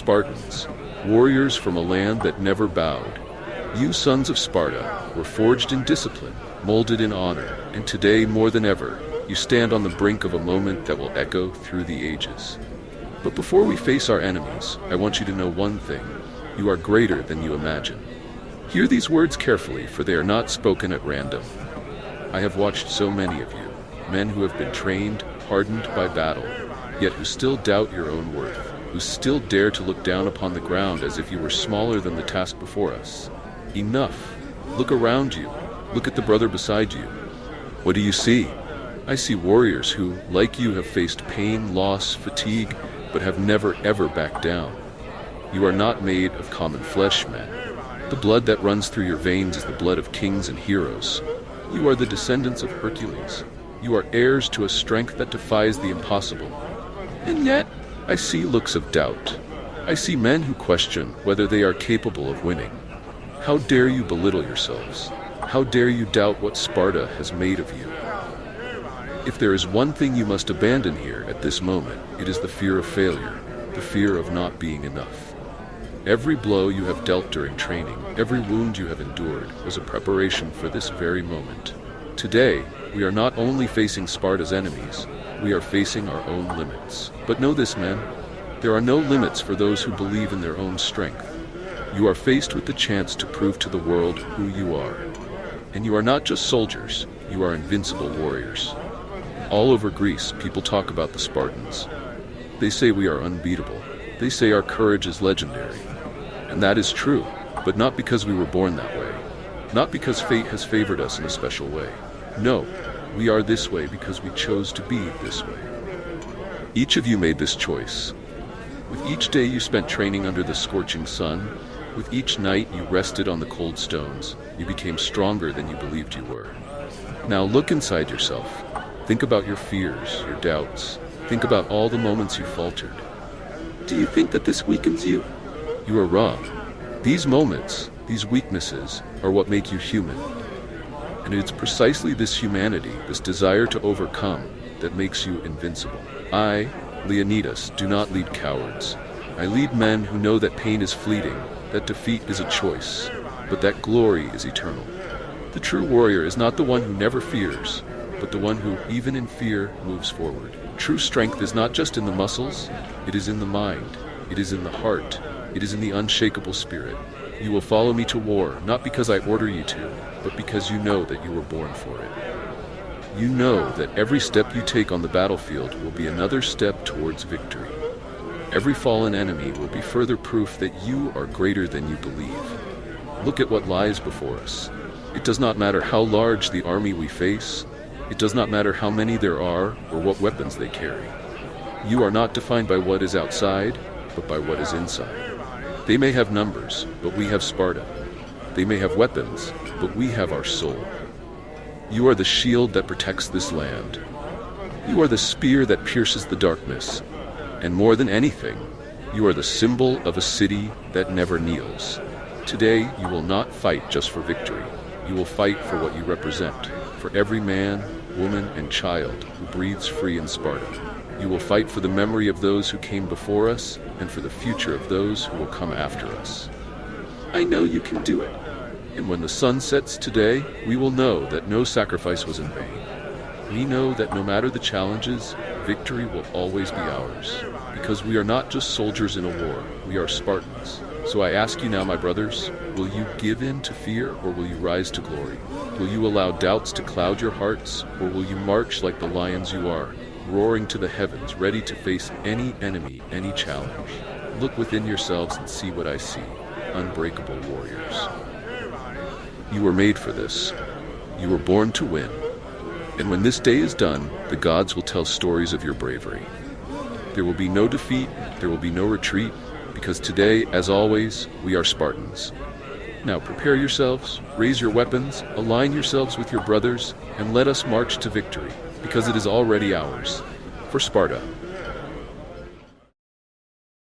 Spartans, warriors from a land that never bowed. You sons of Sparta were forged in discipline, molded in honor, and today more than ever, you stand on the brink of a moment that will echo through the ages. But before we face our enemies, I want you to know one thing. You are greater than you imagine. Hear these words carefully, for they are not spoken at random. I have watched so many of you, men who have been trained, hardened by battle, yet who still doubt your own worth, who still dare to look down upon the ground as if you were smaller than the task before us. Enough. Look around you. Look at the brother beside you. What do you see? I see warriors who, like you, have faced pain, loss, fatigue, but have never ever backed down. You are not made of common flesh, men. The blood that runs through your veins is the blood of kings and heroes. You are the descendants of Hercules. You are heirs to a strength that defies the impossible. And yet, I see looks of doubt. I see men who question whether they are capable of winning. How dare you belittle yourselves? How dare you doubt what Sparta has made of you? If there is one thing you must abandon here at this moment, it is the fear of failure, the fear of not being enough. Every blow you have dealt during training, every wound you have endured, was a preparation for this very moment. Today, we are not only facing Sparta's enemies, we are facing our own limits. But know this, men, there are no limits for those who believe in their own strength. You are faced with the chance to prove to the world who you are. And you are not just soldiers, you are invincible warriors. All over Greece, people talk about the Spartans. They say we are unbeatable. They say our courage is legendary. And that is true, but not because we were born that way. Not because fate has favored us in a special way. No, we are this way because we chose to be this way. Each of you made this choice. With each day you spent training under the scorching sun, with each night you rested on the cold stones, you became stronger than you believed you were. Now look inside yourself. Think about your fears, your doubts. Think about all the moments you faltered. Do you think that this weakens you? You are wrong. These moments, these weaknesses, are what make you human. And it's precisely this humanity, this desire to overcome, that makes you invincible. I, Leonidas, do not lead cowards. I lead men who know that pain is fleeting, that defeat is a choice, but that glory is eternal. The true warrior is not the one who never fears, but the one who, even in fear, moves forward. True strength is not just in the muscles, it is in the mind, it is in the heart, it is in the unshakable spirit. You will follow me to war, not because I order you to, but because you know that you were born for it. You know that every step you take on the battlefield will be another step towards victory. Every fallen enemy will be further proof that you are greater than you believe. Look at what lies before us. It does not matter how large the army we face. It does not matter how many there are or what weapons they carry. You are not defined by what is outside, but by what is inside. They may have numbers, but we have Sparta. They may have weapons, but we have our soul. You are the shield that protects this land. You are the spear that pierces the darkness. And more than anything, you are the symbol of a city that never kneels. Today, you will not fight just for victory. You will fight for what you represent, for every man, woman, and child who breathes free in Sparta. You will fight for the memory of those who came before us and for the future of those who will come after us. I know you can do it. And when the sun sets today, we will know that no sacrifice was in vain. We know that no matter the challenges, victory will always be ours. Because we are not just soldiers in a war, we are Spartans. So I ask you now, my brothers, will you give in to fear or will you rise to glory? Will you allow doubts to cloud your hearts or will you march like the lions you are, roaring to the heavens, ready to face any enemy, any challenge? Look within yourselves and see what I see, unbreakable warriors. You were made for this. You were born to win. And when this day is done, the gods will tell stories of your bravery. There will be no defeat, there will be no retreat, because today, as always, we are Spartans. Now prepare yourselves, raise your weapons, align yourselves with your brothers, and let us march to victory, because it is already ours. For Sparta,